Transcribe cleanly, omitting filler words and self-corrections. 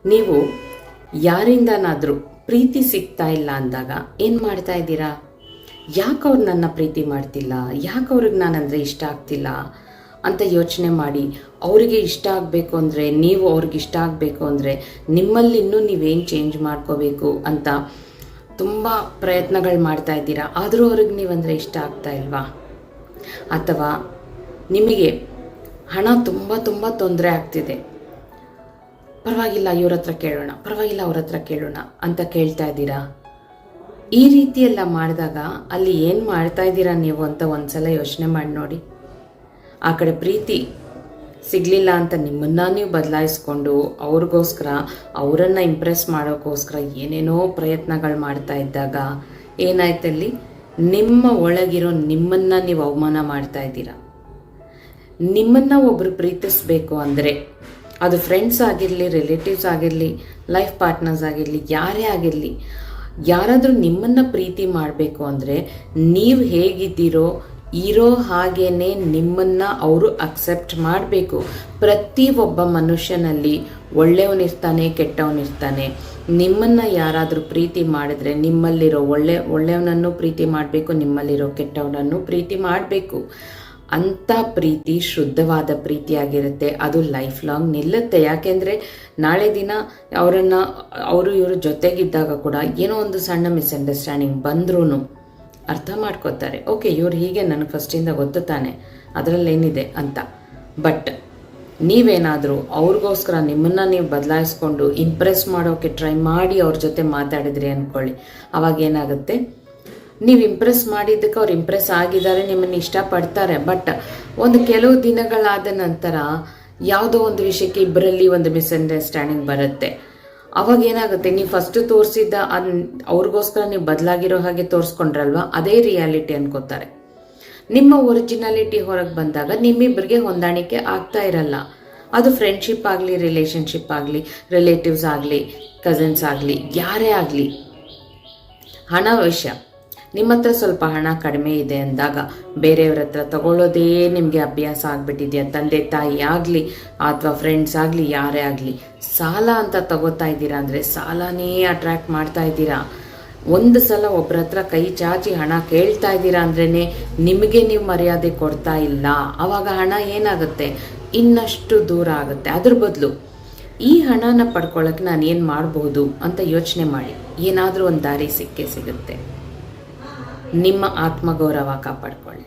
ನೀವು ಯಾರಿಂದನಾದರೂ ಪ್ರೀತಿ ಸಿಗ್ತಾ ಇಲ್ಲ ಅಂದಾಗ ಏನು ಮಾಡ್ತಾ ಇದ್ದೀರಾ? ಯಾಕೆ ಅವ್ರು ನನ್ನ ಪ್ರೀತಿ ಮಾಡ್ತಿಲ್ಲ, ಯಾಕೆ ಅವ್ರಿಗೆ ನಾನಂದರೆ ಇಷ್ಟ ಆಗ್ತಿಲ್ಲ ಅಂತ ಯೋಚನೆ ಮಾಡಿ, ಅವರಿಗೆ ಇಷ್ಟ ಆಗಬೇಕು ಅಂದರೆ, ನೀವು ಅವ್ರಿಗೆ ಇಷ್ಟ ಆಗಬೇಕು ಅಂದರೆ ನಿಮ್ಮಲ್ಲಿ ಇನ್ನೂ ನೀವೇನು ಚೇಂಜ್ ಮಾಡ್ಕೋಬೇಕು ಅಂತ ತುಂಬ ಪ್ರಯತ್ನಗಳು ಮಾಡ್ತಾ ಇದ್ದೀರಾ. ಆದರೂ ಅವ್ರಿಗೆ ನೀವಂದರೆ ಇಷ್ಟ ಆಗ್ತಾ ಇಲ್ವಾ? ಅಥವಾ ನಿಮಗೆ ಹಣ ತುಂಬ ತುಂಬ ತೊಂದರೆ ಆಗ್ತಿದೆ, ಪರವಾಗಿಲ್ಲ ಇವ್ರ ಹತ್ರ ಕೇಳೋಣ, ಪರವಾಗಿಲ್ಲ ಅವ್ರ ಹತ್ರ ಕೇಳೋಣ ಅಂತ ಕೇಳ್ತಾ ಇದ್ದೀರಾ. ಈ ರೀತಿಯೆಲ್ಲ ಮಾಡಿದಾಗ ಅಲ್ಲಿ ಏನು ಮಾಡ್ತಾ ಇದ್ದೀರಾ ನೀವು ಅಂತ ಒಂದ್ಸಲ ಯೋಚನೆ ಮಾಡಿ ನೋಡಿ. ಆ ಕಡೆ ಪ್ರೀತಿ ಸಿಗಲಿಲ್ಲ ಅಂತ ನಿಮ್ಮನ್ನು ನೀವು ಬದಲಾಯಿಸ್ಕೊಂಡು ಅವ್ರಿಗೋಸ್ಕರ, ಅವರನ್ನು ಇಂಪ್ರೆಸ್ ಮಾಡೋಕ್ಕೋಸ್ಕರ ಏನೇನೋ ಪ್ರಯತ್ನಗಳು ಮಾಡ್ತಾ ಇದ್ದಾಗ ಏನಾಯ್ತಲ್ಲಿ, ನಿಮ್ಮ ಒಳಗಿರೋ ನಿಮ್ಮನ್ನು ನೀವು ಅವಮಾನ ಮಾಡ್ತಾ ಇದ್ದೀರಾ. ನಿಮ್ಮನ್ನು ಒಬ್ಬರು ಪ್ರೀತಿಸಬೇಕು ಅಂದರೆ ಅದು ಫ್ರೆಂಡ್ಸ್ ಆಗಿರಲಿ, ರಿಲೇಟಿವ್ಸ್ ಆಗಿರಲಿ, ಲೈಫ್ ಪಾರ್ಟ್ನರ್ಸ್ ಆಗಿರಲಿ, ಯಾರೇ ಆಗಿರಲಿ, ಯಾರಾದರೂ ನಿಮ್ಮನ್ನು ಪ್ರೀತಿ ಮಾಡಬೇಕು ಅಂದರೆ ನೀವು ಹೇಗಿದ್ದೀರೋ ಇರೋ ಹಾಗೇನೆ ನಿಮ್ಮನ್ನು ಅವರು ಅಕ್ಸೆಪ್ಟ್ ಮಾಡಬೇಕು. ಪ್ರತಿಯೊಬ್ಬ ಮನುಷ್ಯನಲ್ಲಿ ಒಳ್ಳೆಯವನಿರ್ತಾನೆ, ಕೆಟ್ಟವನಿರ್ತಾನೆ. ನಿಮ್ಮನ್ನು ಯಾರಾದರೂ ಪ್ರೀತಿ ಮಾಡಿದ್ರೆ ನಿಮ್ಮಲ್ಲಿರೋ ಒಳ್ಳೆಯವನನ್ನು ಪ್ರೀತಿ ಮಾಡಬೇಕು, ನಿಮ್ಮಲ್ಲಿರೋ ಕೆಟ್ಟವನನ್ನು ಪ್ರೀತಿ ಮಾಡಬೇಕು. ಅಂಥ ಪ್ರೀತಿ ಶುದ್ಧವಾದ ಪ್ರೀತಿಯಾಗಿರುತ್ತೆ. ಅದು ಲೈಫ್ ಲಾಂಗ್ ನಿಲ್ಲುತ್ತೆ. ಯಾಕೆಂದರೆ ನಾಳೆ ದಿನ ಅವರು ಇವರು ಜೊತೆಗಿದ್ದಾಗ ಕೂಡ ಏನೋ ಒಂದು ಸಣ್ಣ ಮಿಸ್ಅಂಡರ್ಸ್ಟ್ಯಾಂಡಿಂಗ್ ಬಂದ್ರೂ ಅರ್ಥ ಮಾಡ್ಕೋತಾರೆ. ಓಕೆ, ಇವ್ರು ಹೀಗೆ ನನಗೆ ಫಸ್ಟಿಂದ ಗೊತ್ತು ತಾನೆ, ಅದರಲ್ಲೇನಿದೆ ಅಂತ. ಬಟ್ ನೀವೇನಾದರೂ ಅವ್ರಿಗೋಸ್ಕರ ನಿಮ್ಮನ್ನು ನೀವು ಬದಲಾಯಿಸ್ಕೊಂಡು ಇಂಪ್ರೆಸ್ ಮಾಡೋಕ್ಕೆ ಟ್ರೈ ಮಾಡಿ ಅವ್ರ ಜೊತೆ ಮಾತಾಡಿದ್ರಿ ಅಂದ್ಕೊಳ್ಳಿ, ಅವಾಗ ಏನಾಗುತ್ತೆ, ನೀವು ಇಂಪ್ರೆಸ್ ಮಾಡಿದ್ದಕ್ಕೆ ಅವ್ರು ಇಂಪ್ರೆಸ್ ಆಗಿದ್ದಾರೆ, ನಿಮ್ಮನ್ನು ಇಷ್ಟಪಡ್ತಾರೆ. ಬಟ್ ಒಂದು ಕೆಲವು ದಿನಗಳಾದ ನಂತರ ಯಾವುದೋ ಒಂದು ವಿಷಯಕ್ಕೆ ಇಬ್ಬರಲ್ಲಿ ಒಂದು ಮಿಸ್ಅಂಡರ್ಸ್ಟ್ಯಾಂಡಿಂಗ್ ಬರುತ್ತೆ. ಅವಾಗ ಏನಾಗುತ್ತೆ, ನೀವು ಫಸ್ಟು ತೋರಿಸಿದ್ದ ಅವ್ರಿಗೋಸ್ಕರ ನೀವು ಬದಲಾಗಿರೋ ಹಾಗೆ ತೋರಿಸ್ಕೊಂಡ್ರಲ್ವ, ಅದೇ ರಿಯಾಲಿಟಿ ಅನ್ಕೋತಾರೆ. ನಿಮ್ಮ ಒರಿಜಿನಾಲಿಟಿ ಹೊರಗೆ ಬಂದಾಗ ನಿಮ್ಮಿಬ್ಬರಿಗೆ ಹೊಂದಾಣಿಕೆ ಆಗ್ತಾ ಇರಲ್ಲ. ಅದು ಫ್ರೆಂಡ್ಶಿಪ್ ಆಗಲಿ, ರಿಲೇಷನ್ಶಿಪ್ ಆಗಲಿ, ರಿಲೇಟಿವ್ಸ್ ಆಗಲಿ, ಕಸಿನ್ಸ್ ಆಗಲಿ, ಯಾರೇ ಆಗಲಿ. ಹಣ ವಿಷಯ, ನಿಮ್ಮ ಹತ್ರ ಸ್ವಲ್ಪ ಹಣ ಕಡಿಮೆ ಇದೆ ಅಂದಾಗ ಬೇರೆಯವ್ರ ಹತ್ರ ತಗೊಳ್ಳೋದೇ ನಿಮಗೆ ಅಭ್ಯಾಸ ಆಗಿಬಿಟ್ಟಿದೆಯಾ. ತಂದೆ ತಾಯಿ ಆಗಲಿ ಅಥವಾ ಫ್ರೆಂಡ್ಸ್ ಆಗಲಿ, ಯಾರೇ ಆಗಲಿ, ಸಾಲ ಅಂತ ತಗೋತಾ ಇದ್ದೀರಾ ಅಂದರೆ ಸಾಲನೇ ಅಟ್ರ್ಯಾಕ್ಟ್ ಮಾಡ್ತಾ ಇದ್ದೀರಾ. ಒಂದು ಸಲ ಒಬ್ಬರ ಹತ್ರ ಕೈ ಚಾಚಿ ಹಣ ಕೇಳ್ತಾ ಇದ್ದೀರಾ ಅಂದ್ರೇ ನಿಮಗೆ ನೀವು ಮರ್ಯಾದೆ ಕೊಡ್ತಾ ಇಲ್ಲ. ಆವಾಗ ಹಣ ಏನಾಗುತ್ತೆ, ಇನ್ನಷ್ಟು ದೂರ ಆಗುತ್ತೆ. ಅದ್ರ ಬದಲು ಈ ಹಣನ ಪಡ್ಕೊಳ್ಳೋಕೆ ನಾನು ಏನು ಮಾಡಬಹುದು ಅಂತ ಯೋಚನೆ ಮಾಡಿ, ಏನಾದರೂ ಒಂದು ದಾರಿ ಸಿಕ್ಕೇ ಸಿಗುತ್ತೆ. ನಿಮ್ಮ ಆತ್ಮಗೌರವ ಕಾಪಾಡ್ಕೊಳ್ಳಿ.